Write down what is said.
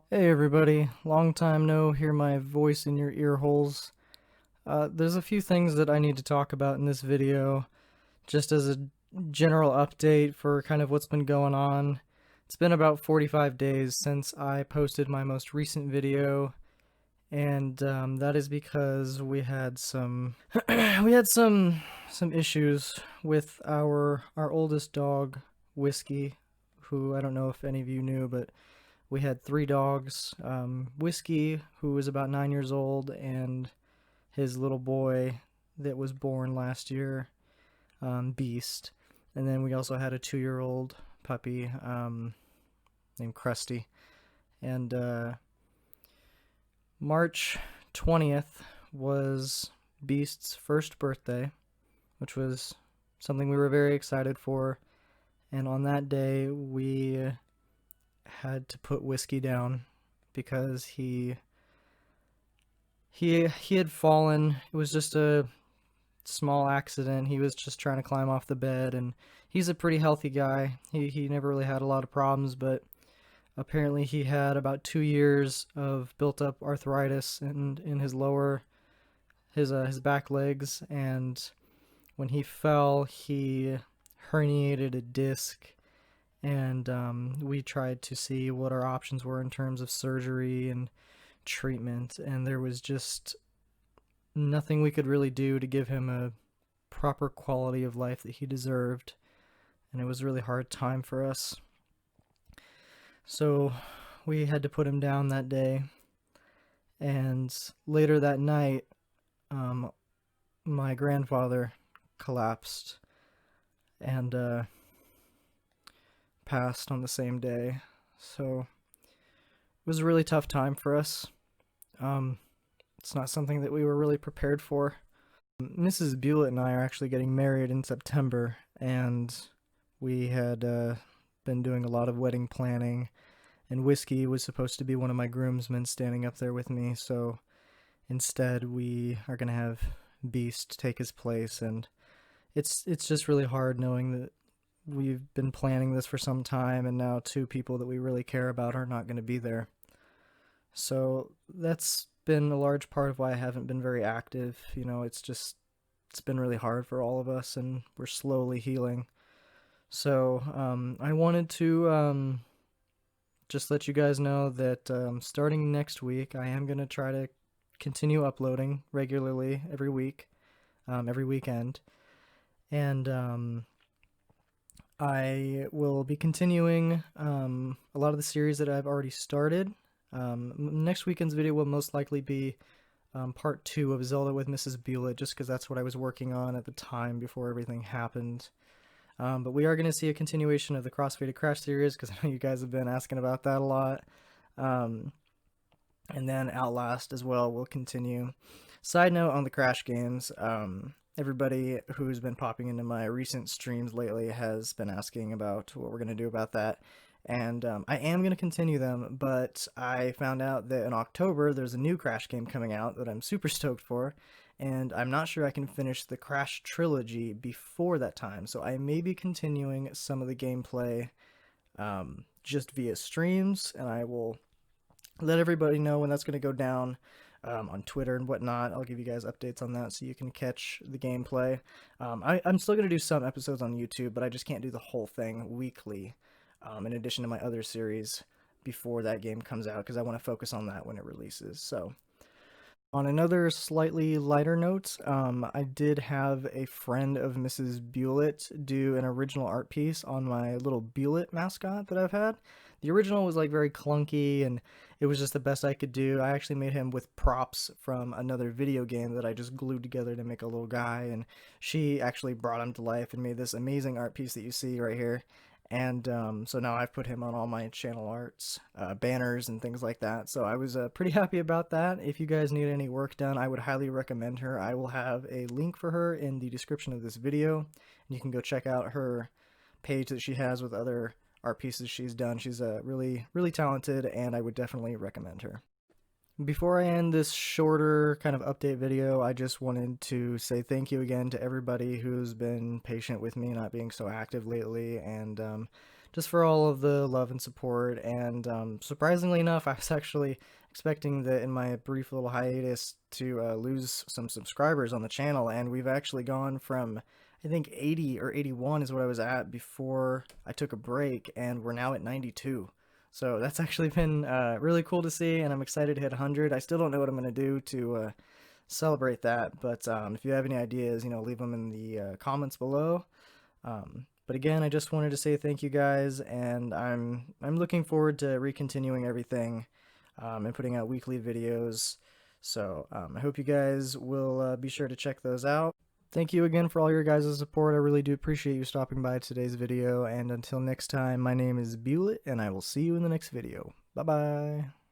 Hey everybody, long time no hear my voice in your ear holes. There's a few things that I need to talk about in this video, just as a general update for kind of what's been going on. It's been about 45 days since I posted my most recent video, and that is because we had some we had some issues with our oldest dog, Whiskey, who I don't know if any of you knew, but we had three dogs, Whiskey, who was about 9 years old, and his little boy that was born last year, Beast. And then we also had a 2-year-old puppy named Krusty. And March 20th was Beast's first birthday, which was something we were very excited for. And on that day, we had to put Whiskey down because he had fallen. It was just a small accident. He was just trying to climb off the bed, and he's a pretty healthy guy. He never really had a lot of problems, but apparently he had about 2 years of built up arthritis in his lower his back legs, and when he fell, he herniated a disc, and we tried to see what our options were in terms of surgery and treatment, and there was just nothing we could really do to give him a proper quality of life that he deserved, and it was a really hard time for us. So we had to put him down that day, and later that night, my grandfather collapsed and passed on the same day. So it was a really tough time for us. It's not something that we were really prepared for. Mrs. Bewlett and I are actually getting married in September, and we had been doing a lot of wedding planning, and Whiskey was supposed to be one of my groomsmen standing up there with me, so instead we are going to have Beast take his place, and it's just really hard knowing that we've been planning this for some time, and now two people that we really care about are not going to be there. So that's been a large part of why I haven't been very active. It's been really hard for all of us, and we're slowly healing. So I wanted to just let you guys know that starting next week, I am going to try to continue uploading regularly every week, every weekend. And I will be continuing a lot of the series that I've already started. Next weekend's video will most likely be part 2 of Zelda with Mrs. Bewlett, just because that's what I was working on at the time before everything happened. But we are going to see a continuation of the Crossfaded Crash series, because I know you guys have been asking about that a lot. And then Outlast as well will continue. Side note on the Crash games, everybody who's been popping into my recent streams lately has been asking about what we're going to do about that. And I am going to continue them, but I found out that in October there's a new Crash game coming out that I'm super stoked for, and I'm not sure I can finish the Crash trilogy before that time, so I may be continuing some of the gameplay just via streams, and I will let everybody know when that's going to go down on Twitter and whatnot. I'll give you guys updates on that so you can catch the gameplay. I'm still going to do some episodes on YouTube, but I just can't do the whole thing weekly. In addition to my other series before that game comes out, because I want to focus on that when it releases. So, on another slightly lighter note, I did have a friend of Mrs. Bewlett do an original art piece on my little Bewlett mascot that I've had. The original was like very clunky, and it was just the best I could do. I actually made him with props from another video game that I just glued together to make a little guy, and she actually brought him to life and made this amazing art piece that you see right here. And so now I've put him on all my channel arts, banners and things like that. So I was pretty happy about that. If you guys need any work done, I would highly recommend her. I will have a link for her in the description of this video, and you can go check out her page that she has with other art pieces she's done. She's really, really talented, and I would definitely recommend her. Before I end this shorter kind of update video, I just wanted to say thank you again to everybody who's been patient with me not being so active lately, and just for all of the love and support. And surprisingly enough, I was actually expecting that in my brief little hiatus to lose some subscribers on the channel, and we've actually gone from, I think, 80 or 81 is what I was at before I took a break, and we're now at 92. So that's actually been really cool to see, and I'm excited to hit 100. I still don't know what I'm going to do to celebrate that, but if you have any ideas, leave them in the comments below. But again, I just wanted to say thank you guys, and I'm looking forward to recontinuing everything and putting out weekly videos. So I hope you guys will be sure to check those out. Thank you again for all your guys' support. I really do appreciate you stopping by today's video, and until next time, my name is Bewlit, and I will see you in the next video. Bye-bye.